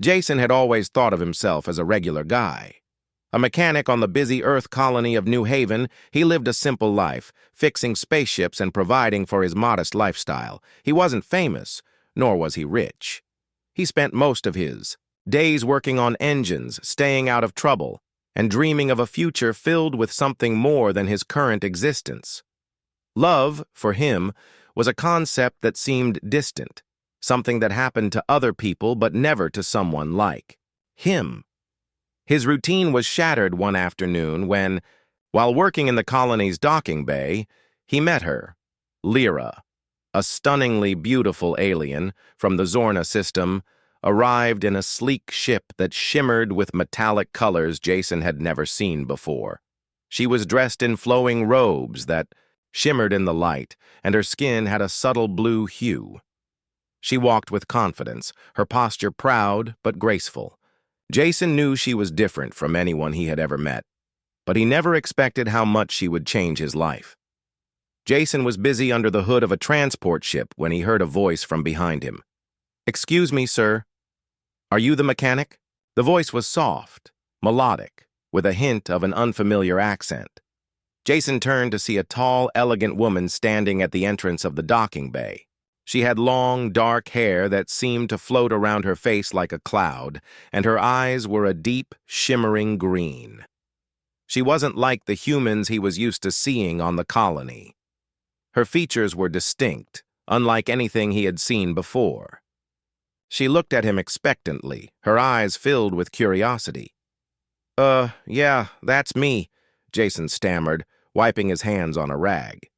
Jason had always thought of himself as a regular guy. A mechanic on the busy Earth colony of New Haven, he lived a simple life, fixing spaceships and providing for his modest lifestyle. He wasn't famous, nor was he rich. He spent most of his days working on engines, staying out of trouble, and dreaming of a future filled with something more than his current existence. Love, for him, was a concept that seemed distant, something that happened to other people but never to someone like him. His routine was shattered one afternoon when, while working in the colony's docking bay, he met her, Lyra, a stunningly beautiful alien from the Zorna system, arrived in a sleek ship that shimmered with metallic colors Jason had never seen before. She was dressed in flowing robes that shimmered in the light, and her skin had a subtle blue hue. She walked with confidence, her posture proud but graceful. Jason knew she was different from anyone he had ever met, but he never expected how much she would change his life. Jason was busy under the hood of a transport ship when he heard a voice from behind him. "Excuse me, sir. Are you the mechanic?" The voice was soft, melodic, with a hint of an unfamiliar accent. Jason turned to see a tall, elegant woman standing at the entrance of the docking bay. She had long, dark hair that seemed to float around her face like a cloud, and her eyes were a deep, shimmering green. She wasn't like the humans he was used to seeing on the colony. Her features were distinct, unlike anything he had seen before. She looked at him expectantly, her eyes filled with curiosity. Yeah, that's me," Jason stammered, wiping his hands on a rag.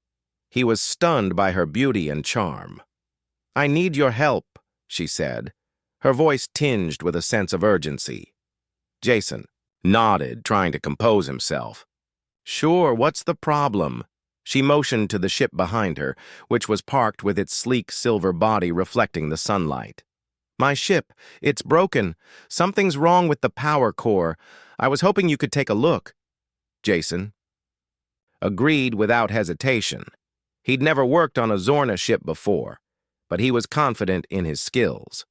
He was stunned by her beauty and charm. "I need your help," she said, her voice tinged with a sense of urgency. Jason nodded, trying to compose himself. "Sure, what's the problem?" She motioned to the ship behind her, which was parked with its sleek silver body reflecting the sunlight. "My ship, it's broken. Something's wrong with the power core. I was hoping you could take a look." Jason agreed without hesitation. He'd never worked on a Zorna ship before, but he was confident in his skills.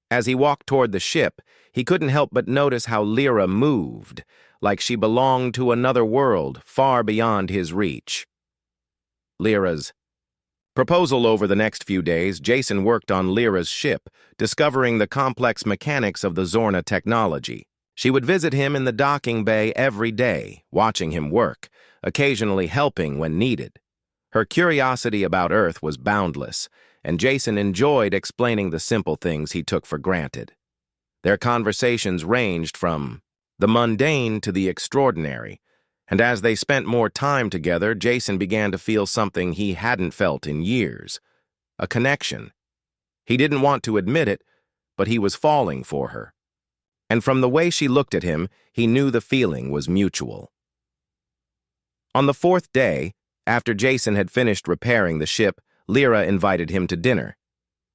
As he walked toward the ship, he couldn't help but notice how Lyra moved, like she belonged to another world far beyond his reach. Lyra's proposal. Over the next few days, Jason worked on Lyra's ship, discovering the complex mechanics of the Zorna technology. She would visit him in the docking bay every day, watching him work, occasionally helping when needed. Her curiosity about Earth was boundless, and Jason enjoyed explaining the simple things he took for granted. Their conversations ranged from the mundane to the extraordinary, and as they spent more time together, Jason began to feel something he hadn't felt in years, a connection. He didn't want to admit it, but he was falling for her. And from the way she looked at him, he knew the feeling was mutual. On the fourth day, after Jason had finished repairing the ship, Lyra invited him to dinner.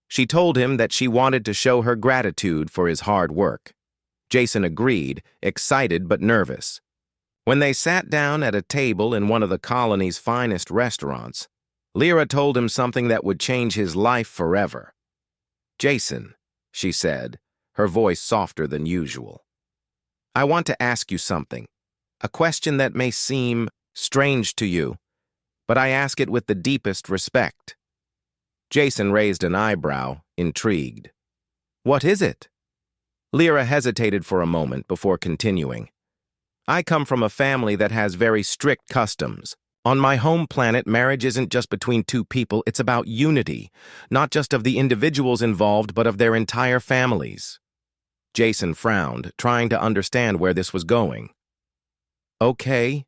She told him that she wanted to show her gratitude for his hard work. Jason agreed, excited but nervous. When they sat down at a table in one of the colony's finest restaurants, Lyra told him something that would change his life forever. "Jason," she said, her voice softer than usual, "I want to ask you something, a question that may seem strange to you, but I ask it with the deepest respect." Jason raised an eyebrow, intrigued. "What is it?" Lyra hesitated for a moment before continuing. "I come from a family that has very strict customs. On my home planet, marriage isn't just between two people, it's about unity, not just of the individuals involved, but of their entire families." Jason frowned, trying to understand where this was going. "Okay,"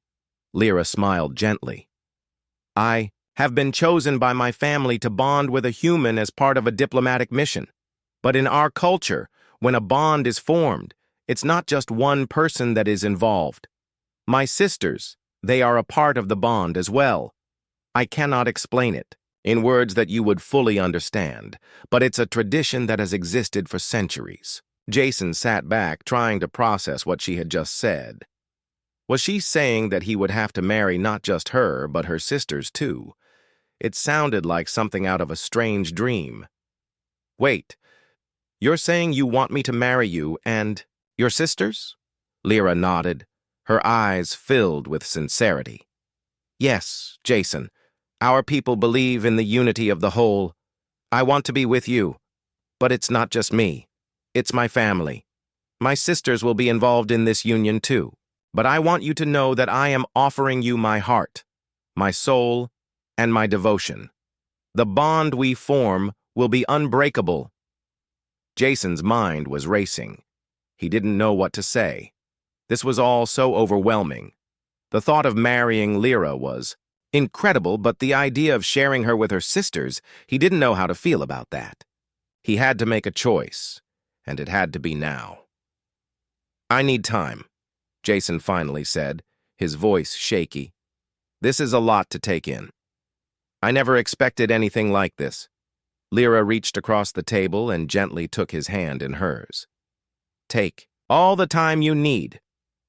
Lyra smiled gently. "I have been chosen by my family to bond with a human as part of a diplomatic mission. But in our culture, when a bond is formed, it's not just one person that is involved. My sisters, they are a part of the bond as well. I cannot explain it in words that you would fully understand, but it's a tradition that has existed for centuries." Jason sat back, trying to process what she had just said. Was she saying that he would have to marry not just her, but her sisters too? It sounded like something out of a strange dream. "Wait, You're saying you want me to marry you and your sisters? Lyra nodded, her eyes filled with sincerity. Yes, Jason. Our people believe in the unity of the whole. I want to be with you. But it's not just me. It's my family. My sisters will be involved in this union too. But I want you to know that I am offering you my heart, my soul, and my devotion. The bond we form will be unbreakable. Jason's mind was racing. He didn't know what to say. This was all so overwhelming. The thought of marrying Lyra was incredible, but the idea of sharing her with her sisters, he didn't know how to feel about that. He had to make a choice, and it had to be now. I need time, Jason finally said, his voice shaky. This is a lot to take in. I never expected anything like this. Lyra reached across the table and gently took his hand in hers. Take all the time you need.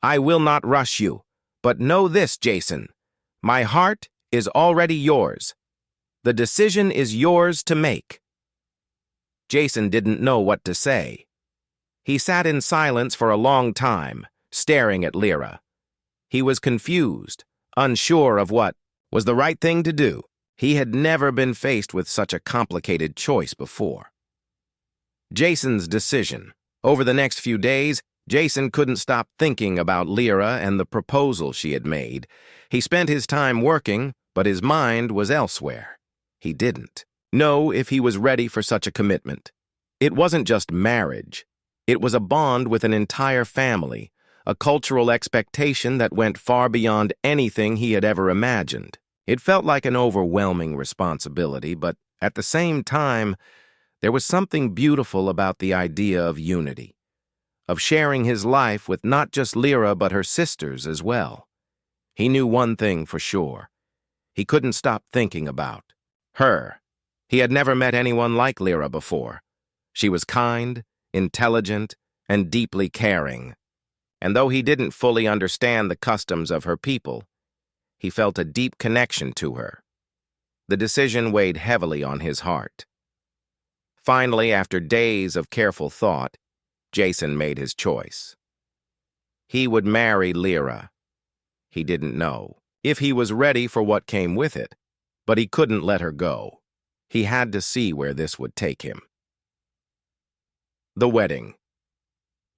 I will not rush you. But know this, Jason. My heart is already yours. The decision is yours to make. Jason didn't know what to say. He sat in silence for a long time, staring at Lyra. He was confused, unsure of what was the right thing to do. He had never been faced with such a complicated choice before. Jason's decision. Over the next few days, Jason couldn't stop thinking about Lyra and the proposal she had made. He spent his time working, but his mind was elsewhere. He didn't know if he was ready for such a commitment. It wasn't just marriage. It was a bond with an entire family, a cultural expectation that went far beyond anything he had ever imagined. It felt like an overwhelming responsibility, but at the same time, there was something beautiful about the idea of unity, of sharing his life with not just Lyra but her sisters as well. He knew one thing for sure. He couldn't stop thinking about her. He had never met anyone like Lyra before. She was kind, intelligent, and deeply caring. And though he didn't fully understand the customs of her people, he felt a deep connection to her. The decision weighed heavily on his heart. Finally, after days of careful thought, Jason made his choice. He would marry Lyra. He didn't know if he was ready for what came with it, but he couldn't let her go. He had to see where this would take him. The wedding.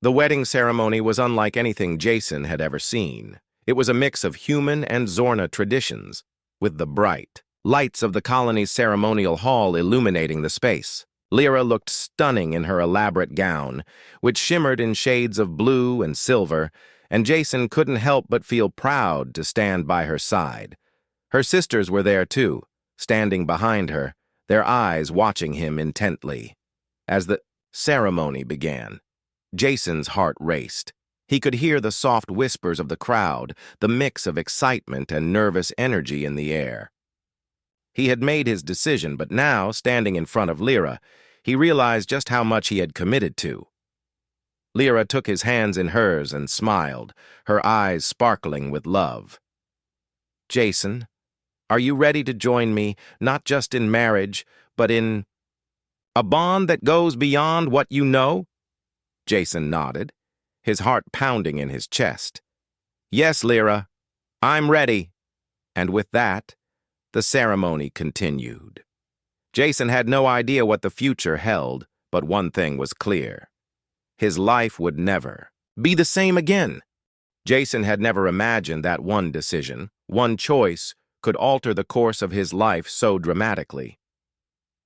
The wedding ceremony was unlike anything Jason had ever seen. It was a mix of human and Zorna traditions, with the bright lights of the colony's ceremonial hall illuminating the space. Lyra looked stunning in her elaborate gown, which shimmered in shades of blue and silver, and Jason couldn't help but feel proud to stand by her side. Her sisters were there too, standing behind her, their eyes watching him intently. As the ceremony began, Jason's heart raced. He could hear the soft whispers of the crowd, the mix of excitement and nervous energy in the air. He had made his decision, but now, standing in front of Lyra, he realized just how much he had committed to. Lyra took his hands in hers and smiled, her eyes sparkling with love. Jason, are you ready to join me, not just in marriage, but in a bond that goes beyond what you know? Jason nodded, his heart pounding in his chest. Yes, Lyra, I'm ready. And with that, the ceremony continued. Jason had no idea what the future held, but one thing was clear. His life would never be the same again. Jason had never imagined that one decision, one choice, could alter the course of his life so dramatically.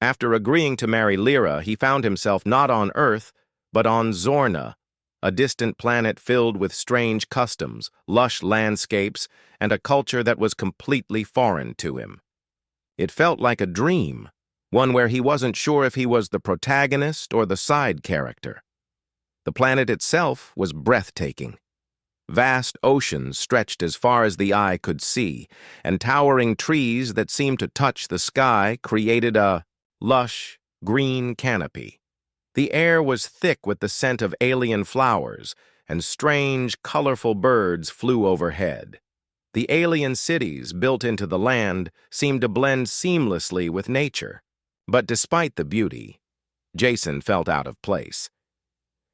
After agreeing to marry Lyra, he found himself not on Earth, but on Zorna, a distant planet filled with strange customs, lush landscapes, and a culture that was completely foreign to him. It felt like a dream, one where he wasn't sure if he was the protagonist or the side character. The planet itself was breathtaking. Vast oceans stretched as far as the eye could see, and towering trees that seemed to touch the sky created a lush, green canopy. The air was thick with the scent of alien flowers, and strange, colorful birds flew overhead. The alien cities built into the land seemed to blend seamlessly with nature. But despite the beauty, Jason felt out of place.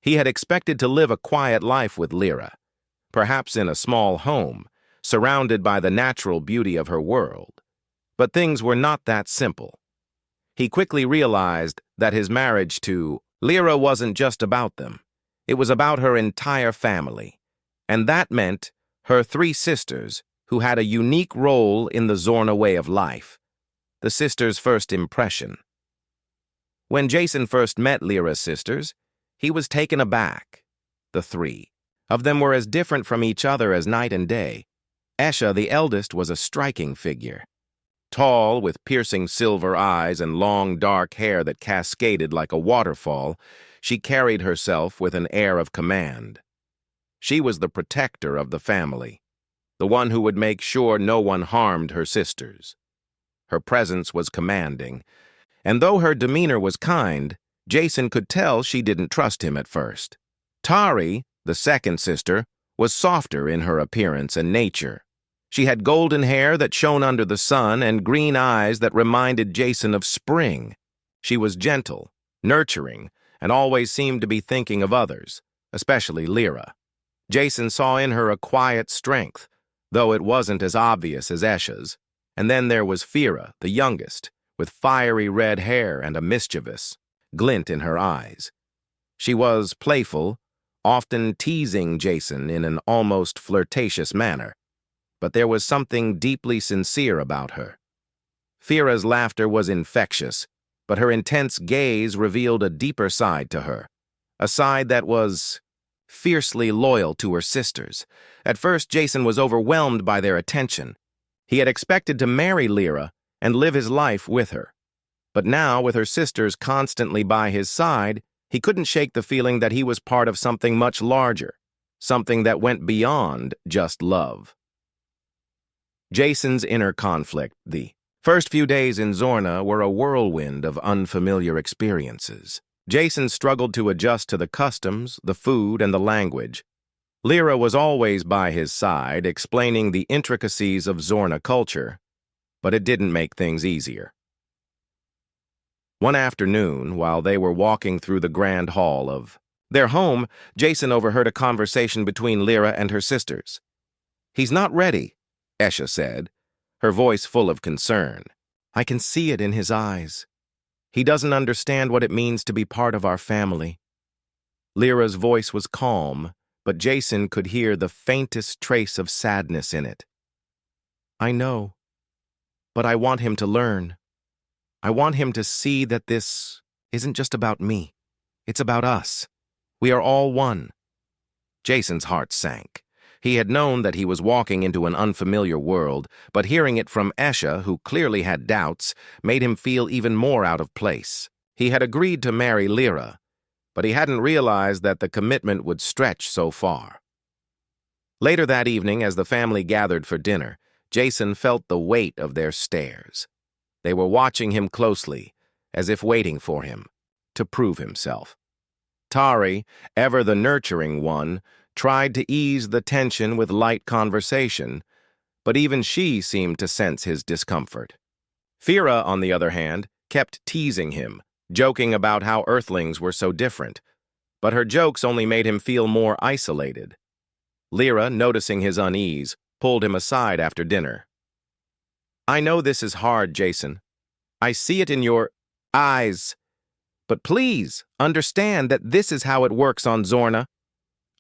He had expected to live a quiet life with Lyra, perhaps in a small home, surrounded by the natural beauty of her world. But things were not that simple. He quickly realized that his marriage to Lyra wasn't just about them. It was about her entire family. And that meant her 3 sisters, who had a unique role in the Zorna way of life. The sisters' first impression. When Jason first met Lyra's sisters, he was taken aback. The 3 of them were as different from each other as night and day. Esha, the eldest, was a striking figure. Tall, with piercing silver eyes and long dark hair that cascaded like a waterfall, she carried herself with an air of command. She was the protector of the family, the one who would make sure no one harmed her sisters. Her presence was commanding, and though her demeanor was kind, Jason could tell she didn't trust him at first. Tari, the second sister, was softer in her appearance and nature. She had golden hair that shone under the sun and green eyes that reminded Jason of spring. She was gentle, nurturing, and always seemed to be thinking of others, especially Lyra. Jason saw in her a quiet strength, though it wasn't as obvious as Esha's. And then there was Fira, the youngest, with fiery red hair and a mischievous glint in her eyes. She was playful, often teasing Jason in an almost flirtatious manner. But there was something deeply sincere about her. Fira's laughter was infectious, but her intense gaze revealed a deeper side to her, a side that was fiercely loyal to her sisters. At first, Jason was overwhelmed by their attention. He had expected to marry Lyra and live his life with her. But now, with her sisters constantly by his side, he couldn't shake the feeling that he was part of something much larger, something that went beyond just love. Jason's inner conflict. The first few days in Zorna were a whirlwind of unfamiliar experiences. Jason struggled to adjust to the customs, the food, and the language. Lyra was always by his side, explaining the intricacies of Zorna culture, but it didn't make things easier. One afternoon, while they were walking through the grand hall of their home, Jason overheard a conversation between Lyra and her sisters. "He's not ready," Esha said, her voice full of concern. "I can see it in his eyes. He doesn't understand what it means to be part of our family." Lyra's voice was calm, but Jason could hear the faintest trace of sadness in it. "I know, but I want him to learn. I want him to see that this isn't just about me. It's about us. We are all one." Jason's heart sank. He had known that he was walking into an unfamiliar world, but hearing it from Esha, who clearly had doubts, made him feel even more out of place. He had agreed to marry Lyra, but he hadn't realized that the commitment would stretch so far. Later that evening, as the family gathered for dinner, Jason felt the weight of their stares. They were watching him closely, as if waiting for him to prove himself. Tari, ever the nurturing one, tried to ease the tension with light conversation, but even she seemed to sense his discomfort. Fira, on the other hand, kept teasing him, joking about how Earthlings were so different, but her jokes only made him feel more isolated. Lyra, noticing his unease, pulled him aside after dinner. "I know this is hard, Jason. I see it in your eyes. But please, understand that this is how it works on Zorna.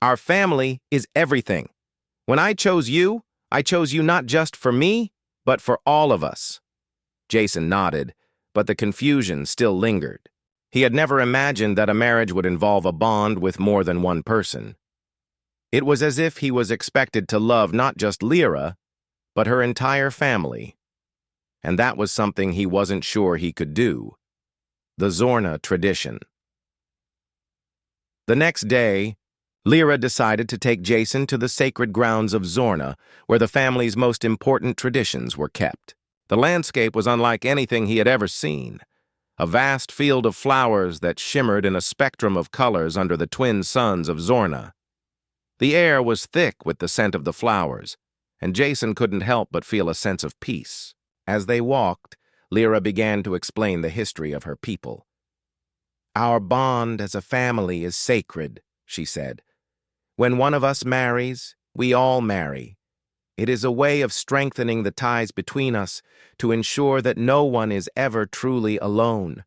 Our family is everything. When I chose you not just for me, but for all of us." Jason nodded, but the confusion still lingered. He had never imagined that a marriage would involve a bond with more than one person. It was as if he was expected to love not just Lyra, but her entire family. And that was something he wasn't sure he could do. The Zorna tradition. The next day, Lyra decided to take Jason to the sacred grounds of Zorna, where the family's most important traditions were kept. The landscape was unlike anything he had ever seen. A vast field of flowers that shimmered in a spectrum of colors under the twin suns of Zorna. The air was thick with the scent of the flowers, and Jason couldn't help but feel a sense of peace. As they walked, Lyra began to explain the history of her people. Our bond as a family is sacred, she said. When one of us marries, we all marry. It is a way of strengthening the ties between us to ensure that no one is ever truly alone.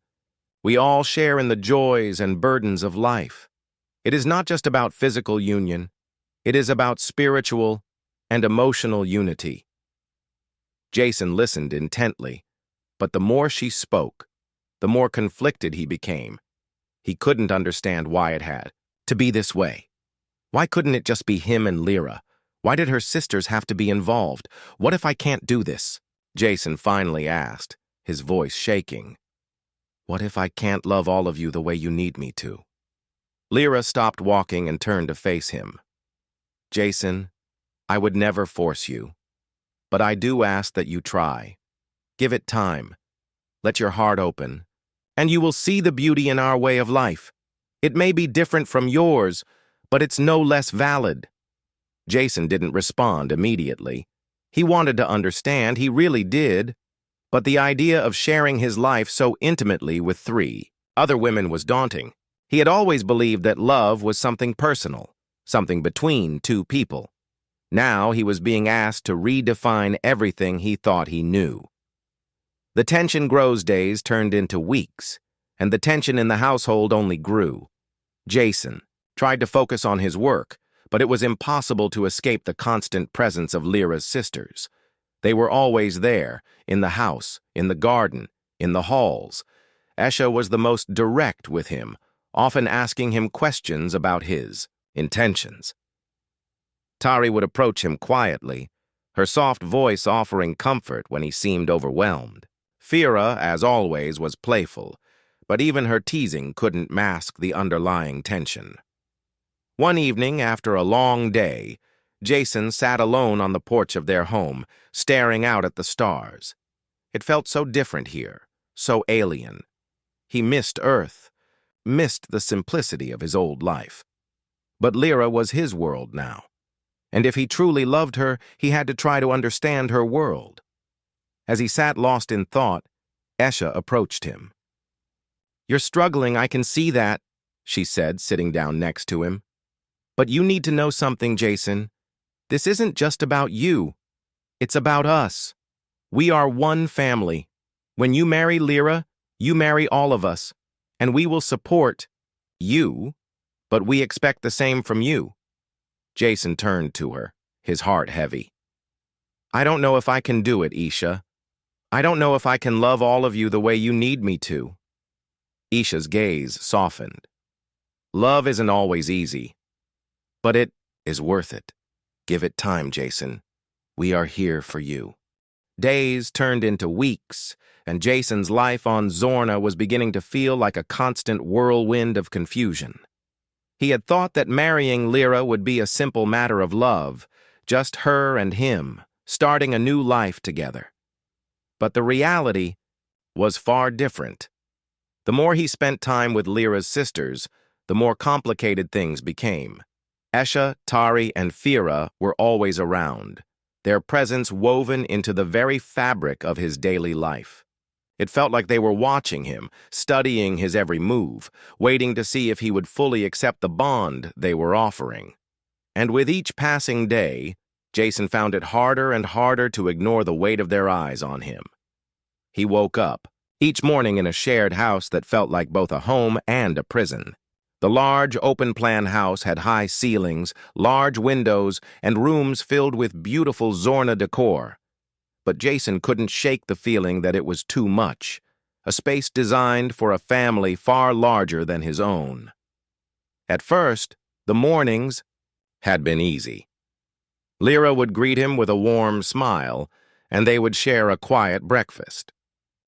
We all share in the joys and burdens of life. It is not just about physical union. It is about spiritual and emotional unity. Jason listened intently, but the more she spoke, the more conflicted he became. He couldn't understand why it had to be this way. Why couldn't it just be him and Lyra? Why did her sisters have to be involved? What if I can't do this? Jason finally asked, his voice shaking. What if I can't love all of you the way you need me to? Lyra stopped walking and turned to face him. Jason, I would never force you, but I do ask that you try. Give it time. Let your heart open, and you will see the beauty in our way of life. It may be different from yours, but it's no less valid. Jason didn't respond immediately. He wanted to understand, he really did, but the idea of sharing his life so intimately with 3 other women was daunting. He had always believed that love was something personal, something between 2 people. Now he was being asked to redefine everything he thought he knew. The tension grows days turned into weeks, and the tension in the household only grew. Jason tried to focus on his work, but it was impossible to escape the constant presence of Lyra's sisters. They were always there, in the house, in the garden, in the halls. Esha was the most direct with him, often asking him questions about his intentions. Tari would approach him quietly, her soft voice offering comfort when he seemed overwhelmed. Fira, as always, was playful, but even her teasing couldn't mask the underlying tension. One evening, after a long day, Jason sat alone on the porch of their home, staring out at the stars. It felt so different here, so alien. He missed Earth, missed the simplicity of his old life. But Lyra was his world now, and if he truly loved her, he had to try to understand her world. As he sat lost in thought, Esha approached him. "You're struggling, I can see that," she said, sitting down next to him. "But you need to know something, Jason. This isn't just about you. It's about us. We are one family. When you marry Lyra, you marry all of us, and we will support you, but we expect the same from you." Jason turned to her, his heart heavy. "I don't know if I can do it, Isha. I don't know if I can love all of you the way you need me to." Isha's gaze softened. "Love isn't always easy, but it is worth it. Give it time, Jason. We are here for you." Days turned into weeks, and Jason's life on Zorna was beginning to feel like a constant whirlwind of confusion. He had thought that marrying Lyra would be a simple matter of love, just her and him, starting a new life together. But the reality was far different. The more he spent time with Lyra's sisters, the more complicated things became. Esha, Tari, and Fira were always around, their presence woven into the very fabric of his daily life. It felt like they were watching him, studying his every move, waiting to see if he would fully accept the bond they were offering. And with each passing day, Jason found it harder and harder to ignore the weight of their eyes on him. He woke up, each morning in a shared house that felt like both a home and a prison. The large, open-plan house had high ceilings, large windows, and rooms filled with beautiful Zorna decor. But Jason couldn't shake the feeling that it was too much, a space designed for a family far larger than his own. At first, the mornings had been easy. Lyra would greet him with a warm smile, and they would share a quiet breakfast.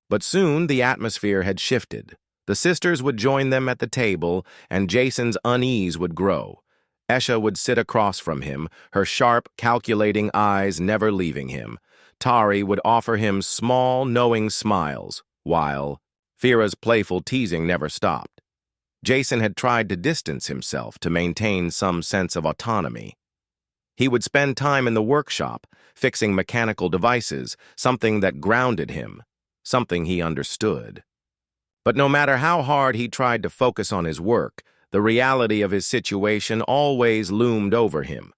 But soon the atmosphere had shifted. The sisters would join them at the table, and Jason's unease would grow. Esha would sit across from him, her sharp, calculating eyes never leaving him. Tari would offer him small, knowing smiles, while Fira's playful teasing never stopped. Jason had tried to distance himself to maintain some sense of autonomy. He would spend time in the workshop, fixing mechanical devices, something that grounded him, something he understood. But no matter how hard he tried to focus on his work, the reality of his situation always loomed over him.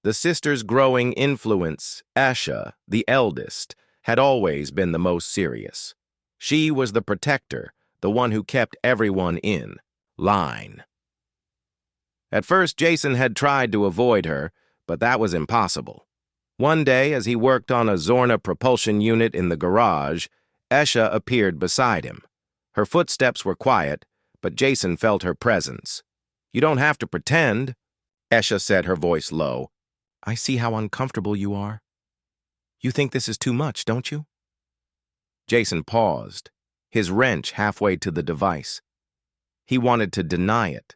The sisters' growing influence, Asha, the eldest, had always been the most serious. She was the protector, the one who kept everyone in line. At first, Jason had tried to avoid her, but that was impossible. One day, as he worked on a Zorna propulsion unit in the garage, Esha appeared beside him. Her footsteps were quiet, but Jason felt her presence. "You don't have to pretend," Esha said, her voice low. "I see how uncomfortable you are. You think this is too much, don't you?" Jason paused, his wrench halfway to the device. He wanted to deny it,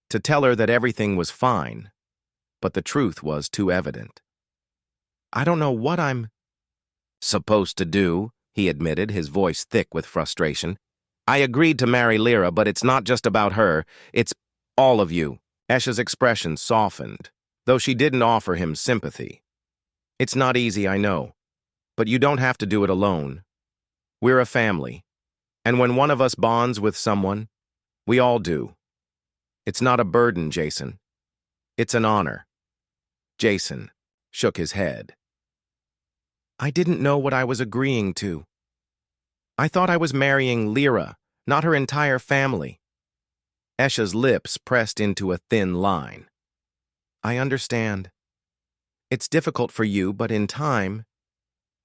to tell her that everything was fine, but the truth was too evident. "I don't know what I'm supposed to do," he admitted, his voice thick with frustration. "I agreed to marry Lyra, but it's not just about her. It's all of you." Esha's expression softened, though she didn't offer him sympathy. "It's not easy, I know, but you don't have to do it alone. We're a family, and when one of us bonds with someone, we all do. It's not a burden, Jason. It's an honor." Jason shook his head. "I didn't know what I was agreeing to. I thought I was marrying Lyra, not her entire family." Esha's lips pressed into a thin line. "I understand. It's difficult for you, but in time,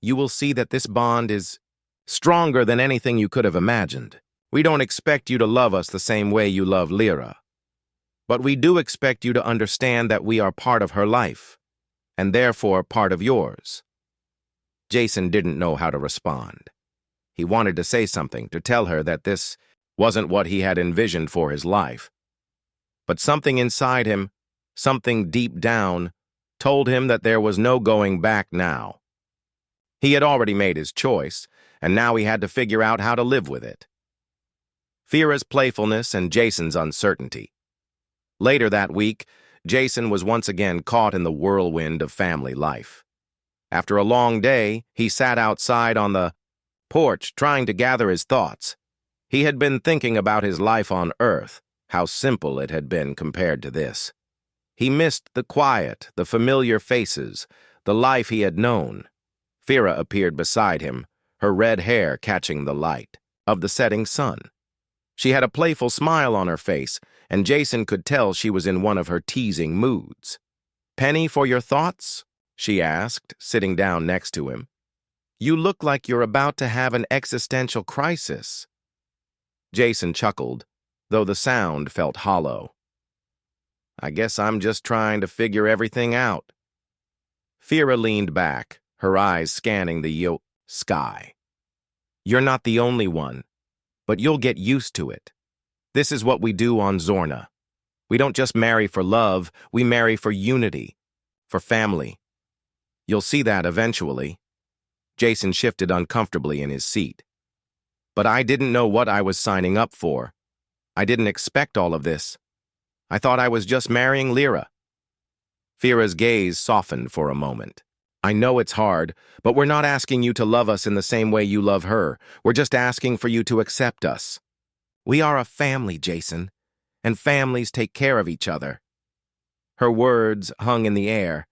you will see that this bond is stronger than anything you could have imagined. We don't expect you to love us the same way you love Lyra, but we do expect you to understand that we are part of her life, and therefore part of yours." Jason didn't know how to respond. He wanted to say something, to tell her that this wasn't what he had envisioned for his life. But something inside him, something deep down, told him that there was no going back now. He had already made his choice, and now he had to figure out how to live with it. Fira's playfulness and Jason's uncertainty. Later that week, Jason was once again caught in the whirlwind of family life. After a long day, he sat outside on the porch trying to gather his thoughts. He had been thinking about his life on Earth, how simple it had been compared to this. He missed the quiet, the familiar faces, the life he had known. Fira appeared beside him, her red hair catching the light of the setting sun. She had a playful smile on her face, and Jason could tell she was in one of her teasing moods. "Penny for your thoughts?" she asked, sitting down next to him. "You look like you're about to have an existential crisis." Jason chuckled, though the sound felt hollow. "I guess I'm just trying to figure everything out." Fira leaned back, her eyes scanning the sky. "You're not the only one, but you'll get used to it. This is what we do on Zorna. We don't just marry for love, we marry for unity, for family. You'll see that eventually." Jason shifted uncomfortably in his seat. "But I didn't know what I was signing up for. I didn't expect all of this. I thought I was just marrying Lyra." Fira's gaze softened for a moment. "I know it's hard, but we're not asking you to love us in the same way you love her. We're just asking for you to accept us. We are a family, Jason, and families take care of each other." Her words hung in the air,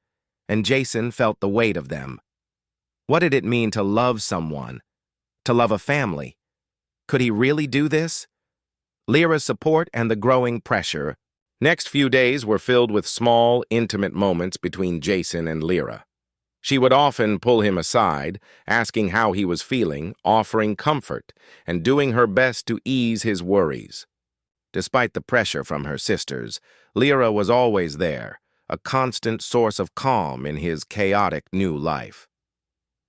and Jason felt the weight of them. What did it mean to love someone? To love a family? Could he really do this? Lyra's support and the growing pressure. Next few days were filled with small, intimate moments between Jason and Lyra. She would often pull him aside, asking how he was feeling, offering comfort, and doing her best to ease his worries. Despite the pressure from her sisters, Lyra was always there, a constant source of calm in his chaotic new life.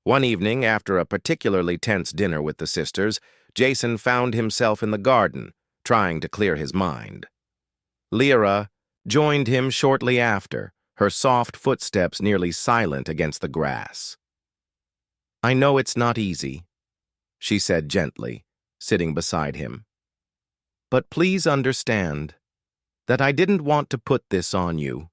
One evening, after a particularly tense dinner with the sisters, Jason found himself in the garden, trying to clear his mind. Lyra joined him shortly after, her soft footsteps nearly silent against the grass. "I know it's not easy," she said gently, sitting beside him. "But please understand that I didn't want to put this on you.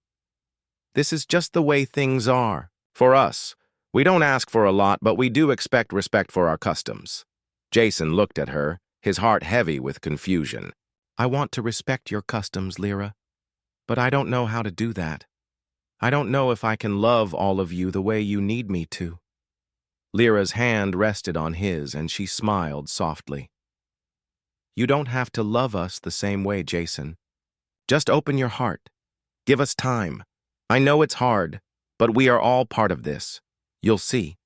This is just the way things are. For us, we don't ask for a lot, but we do expect respect for our customs." Jason looked at her, his heart heavy with confusion. "I want to respect your customs, Lyra, but I don't know how to do that. I don't know if I can love all of you the way you need me to." Lyra's hand rested on his, and she smiled softly. "You don't have to love us the same way, Jason. Just open your heart. Give us time. I know it's hard, but we are all part of this. You'll see."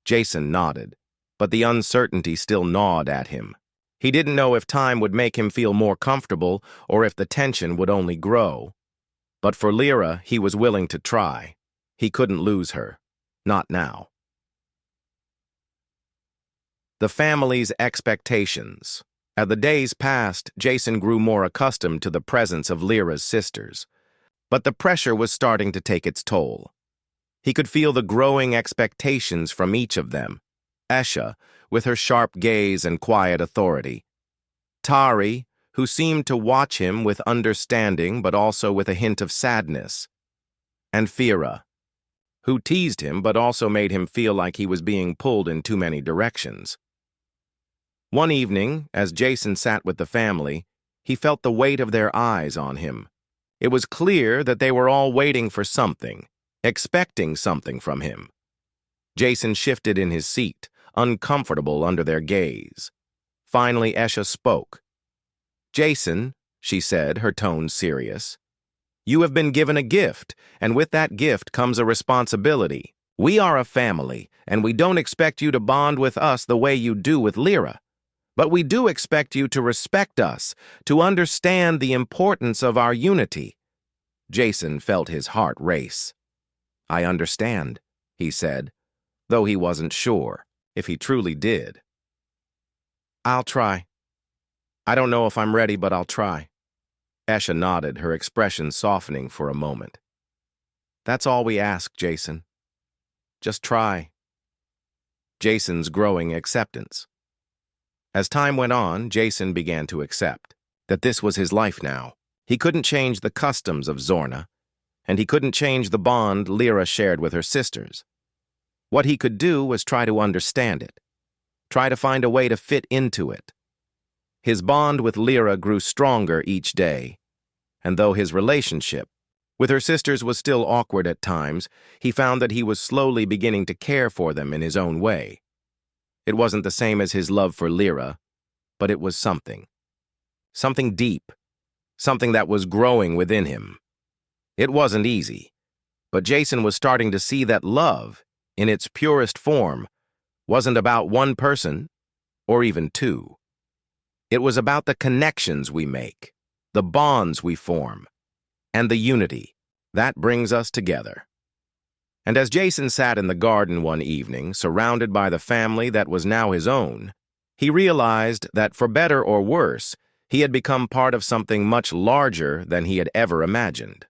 Jason nodded, but the uncertainty still gnawed at him. He didn't know if time would make him feel more comfortable or if the tension would only grow. But for Lyra, he was willing to try. He couldn't lose her. Not now. The family's expectations. As the days passed, Jason grew more accustomed to the presence of Lyra's sisters. But the pressure was starting to take its toll. He could feel the growing expectations from each of them. Esha, with her sharp gaze and quiet authority. Tari, who seemed to watch him with understanding but also with a hint of sadness. And Fira, who teased him but also made him feel like he was being pulled in too many directions. One evening, as Jason sat with the family, he felt the weight of their eyes on him. It was clear that they were all waiting for something, expecting something from him. Jason shifted in his seat, uncomfortable under their gaze. Finally, Esha spoke. "Jason," she said, her tone serious, "you have been given a gift, and with that gift comes a responsibility. We are a family, and we don't expect you to bond with us the way you do with Lyra. But we do expect you to respect us, to understand the importance of our unity." Jason felt his heart race. "I understand," he said, though he wasn't sure if he truly did. "I'll try. I don't know if I'm ready, but I'll try." Esha nodded, her expression softening for a moment. "That's all we ask, Jason. Just try." Jason's growing acceptance. As time went on, Jason began to accept that this was his life now. He couldn't change the customs of Zorna, and he couldn't change the bond Lyra shared with her sisters. What he could do was try to understand it, try to find a way to fit into it. His bond with Lyra grew stronger each day, and though his relationship with her sisters was still awkward at times, he found that he was slowly beginning to care for them in his own way. It wasn't the same as his love for Lyra, but it was something. Something deep, something that was growing within him. It wasn't easy, but Jason was starting to see that love, in its purest form, wasn't about one person, or even two. It was about the connections we make, the bonds we form, and the unity that brings us together. And as Jason sat in the garden one evening, surrounded by the family that was now his own, he realized that, for better or worse, he had become part of something much larger than he had ever imagined.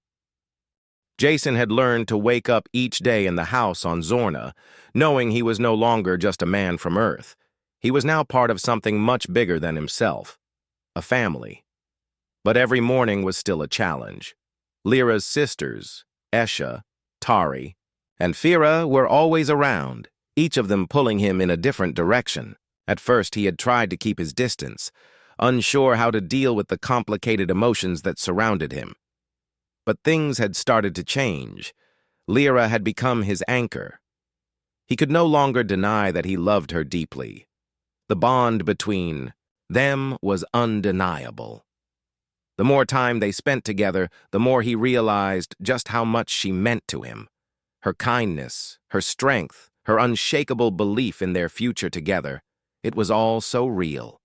Jason had learned to wake up each day in the house on Zorna, knowing he was no longer just a man from Earth. He was now part of something much bigger than himself, a family. But every morning was still a challenge. Lyra's sisters, Esha, Tari, and Fira were always around, each of them pulling him in a different direction. At first, he had tried to keep his distance, unsure how to deal with the complicated emotions that surrounded him. But things had started to change. Lyra had become his anchor. He could no longer deny that he loved her deeply. The bond between them was undeniable. The more time they spent together, the more he realized just how much she meant to him. Her kindness, her strength, her unshakable belief in their future together, it was all so real.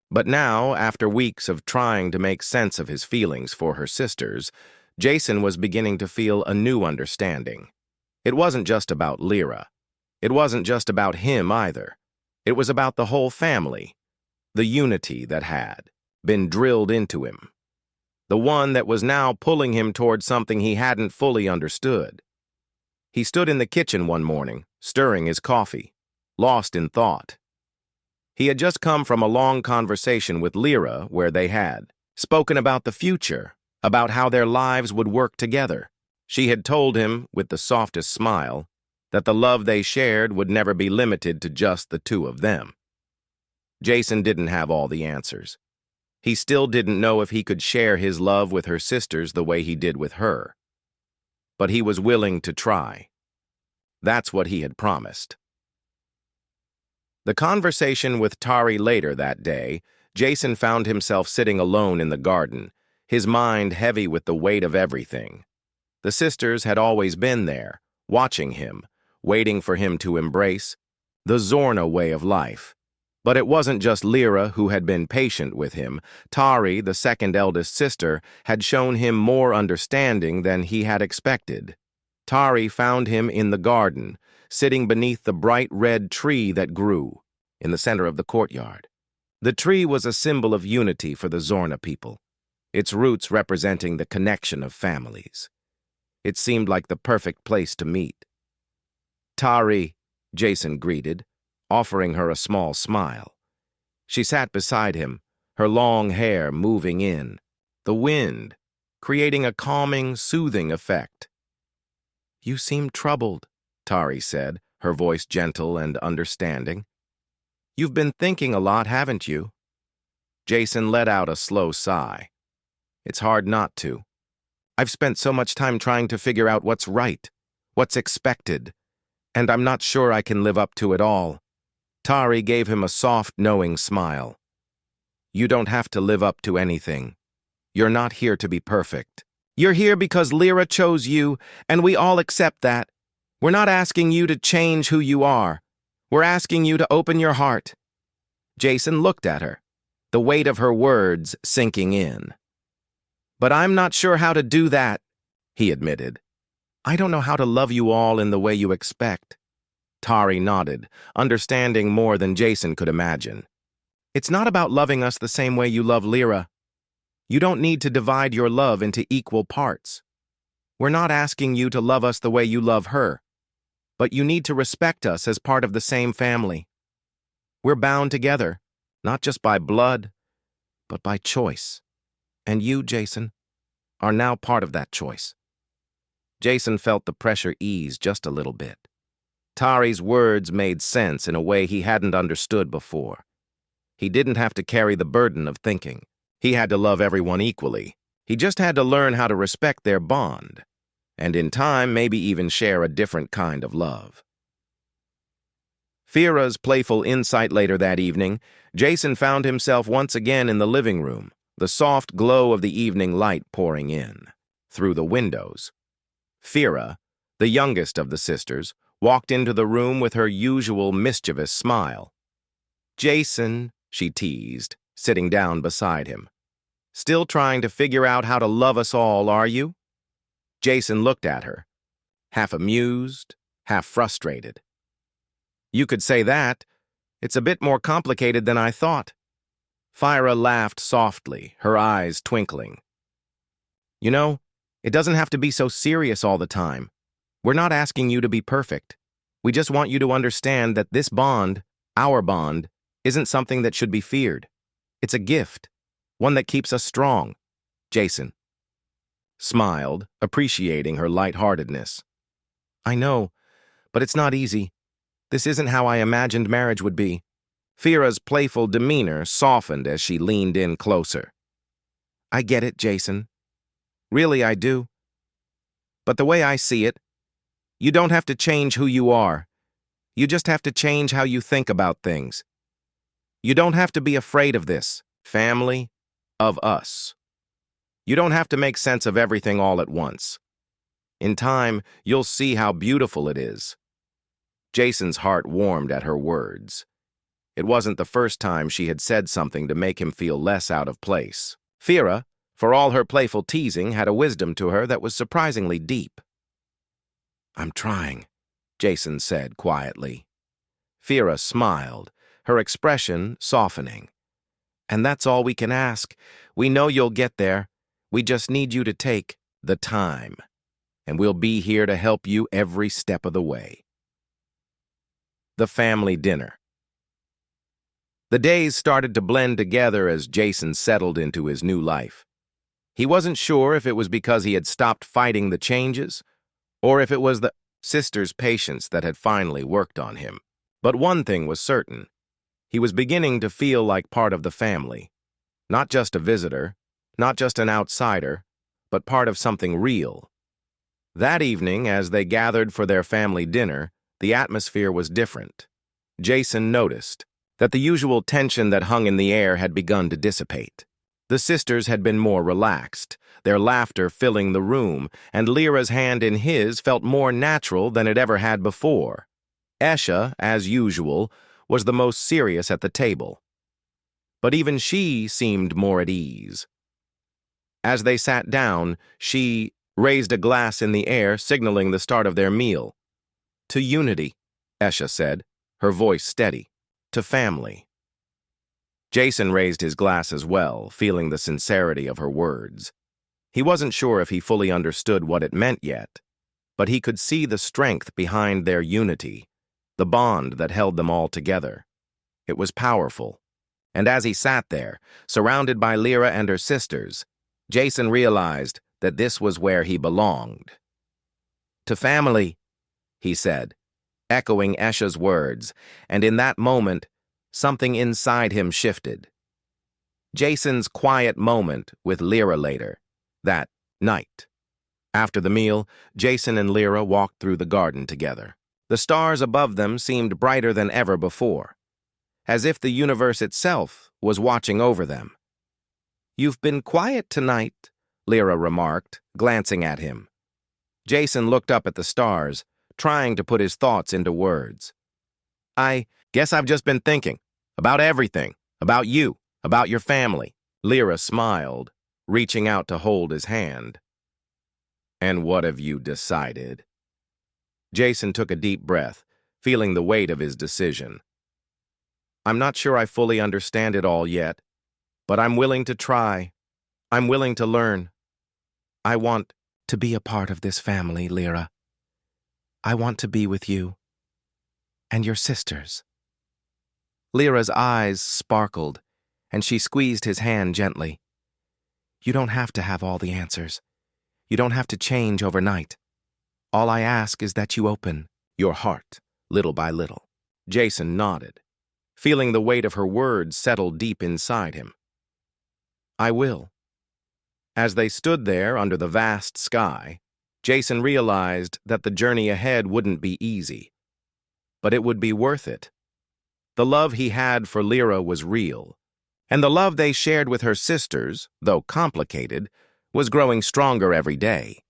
But now, after weeks of trying to make sense of his feelings for her sisters, Jason was beginning to feel a new understanding. It wasn't just about Lyra. It wasn't just about him either. It was about the whole family, the unity that had been drilled into him, the one that was now pulling him toward something he hadn't fully understood. He stood in the kitchen one morning, stirring his coffee, lost in thought. He had just come from a long conversation with Lyra where they had spoken about the future, about how their lives would work together. She had told him, with the softest smile, that the love they shared would never be limited to just the two of them. Jason didn't have all the answers. He still didn't know if he could share his love with her sisters the way he did with her. But he was willing to try. That's what he had promised. The conversation with Tari later that day, Jason found himself sitting alone in the garden, his mind heavy with the weight of everything. The sisters had always been there, watching him, waiting for him to embrace the Zorna way of life. But it wasn't just Lyra who had been patient with him. Tari, the second eldest sister, had shown him more understanding than he had expected. Tari found him in the garden, sitting beneath the bright red tree that grew in the center of the courtyard. The tree was a symbol of unity for the Zorna people, its roots representing the connection of families. It seemed like the perfect place to meet. "Tari," Jason greeted, offering her a small smile. She sat beside him, her long hair moving in, the wind creating a calming, soothing effect. "You seem troubled," Tari said, her voice gentle and understanding. "You've been thinking a lot, haven't you?" Jason let out a slow sigh. "It's hard not to. I've spent so much time trying to figure out what's right, what's expected, and I'm not sure I can live up to it all." Tari gave him a soft, knowing smile. "You don't have to live up to anything. You're not here to be perfect. You're here because Lyra chose you, and we all accept that. We're not asking you to change who you are. We're asking you to open your heart." Jason looked at her, the weight of her words sinking in. "But I'm not sure how to do that," he admitted. "I don't know how to love you all in the way you expect." Tari nodded, understanding more than Jason could imagine. "It's not about loving us the same way you love Lyra. You don't need to divide your love into equal parts. We're not asking you to love us the way you love her, but you need to respect us as part of the same family. We're bound together, not just by blood, but by choice. And you, Jason, are now part of that choice." Jason felt the pressure ease just a little bit. Tari's words made sense in a way he hadn't understood before. He didn't have to carry the burden of thinking. He had to love everyone equally. He just had to learn how to respect their bond, and in time maybe even share a different kind of love. Fira's playful insight later that evening, Jason found himself once again in the living room, the soft glow of the evening light pouring in through the windows. Fira, the youngest of the sisters, walked into the room with her usual mischievous smile. "Jason," she teased, sitting down beside him. "Still trying to figure out how to love us all, are you?" Jason looked at her, half amused, half frustrated. "You could say that. It's a bit more complicated than I thought." Fira laughed softly, her eyes twinkling. "You know, it doesn't have to be so serious all the time. We're not asking you to be perfect. We just want you to understand that this bond, our bond, isn't something that should be feared. It's a gift, one that keeps us strong." Jason smiled, appreciating her lightheartedness. "I know, but it's not easy. This isn't how I imagined marriage would be." Fira's playful demeanor softened as she leaned in closer. "I get it, Jason. Really, I do. But the way I see it, you don't have to change who you are. You just have to change how you think about things. You don't have to be afraid of this, family, of us. You don't have to make sense of everything all at once. In time, you'll see how beautiful it is." Jason's heart warmed at her words. It wasn't the first time she had said something to make him feel less out of place. Fira, for all her playful teasing, had a wisdom to her that was surprisingly deep. "I'm trying," Jason said quietly. Fira smiled, her expression softening. "And that's all we can ask. We know you'll get there. We just need you to take the time. And we'll be here to help you every step of the way." The family dinner. The days started to blend together as Jason settled into his new life. He wasn't sure if it was because he had stopped fighting the changes, or if it was the sisters' patience that had finally worked on him. But one thing was certain. He was beginning to feel like part of the family. Not just a visitor, not just an outsider, but part of something real. That evening, as they gathered for their family dinner, the atmosphere was different. Jason noticed that the usual tension that hung in the air had begun to dissipate. The sisters had been more relaxed, their laughter filling the room, and Lyra's hand in his felt more natural than it ever had before. Esha, as usual, was the most serious at the table. But even she seemed more at ease. As they sat down, she raised a glass in the air, signaling the start of their meal. "To unity," Esha said, her voice steady. "To family." Jason raised his glass as well, feeling the sincerity of her words. He wasn't sure if he fully understood what it meant yet, but he could see the strength behind their unity, the bond that held them all together. It was powerful. And as he sat there, surrounded by Lyra and her sisters, Jason realized that this was where he belonged. "To family," he said, echoing Esha's words, and in that moment, something inside him shifted. Jason's quiet moment with Lyra later, that night. After the meal, Jason and Lyra walked through the garden together. The stars above them seemed brighter than ever before, as if the universe itself was watching over them. "You've been quiet tonight," Lyra remarked, glancing at him. Jason looked up at the stars, trying to put his thoughts into words. "I guess I've just been thinking about everything, about you, about your family." Lyra smiled, reaching out to hold his hand. "And what have you decided?" Jason took a deep breath, feeling the weight of his decision. "I'm not sure I fully understand it all yet, but I'm willing to try. I'm willing to learn. I want to be a part of this family, Lyra. I want to be with you and your sisters." Lyra's eyes sparkled, and she squeezed his hand gently. "You don't have to have all the answers. You don't have to change overnight. All I ask is that you open your heart, little by little." Jason nodded, feeling the weight of her words settle deep inside him. "I will." As they stood there under the vast sky, Jason realized that the journey ahead wouldn't be easy, but it would be worth it. The love he had for Lyra was real, and the love they shared with her sisters, though complicated, was growing stronger every day.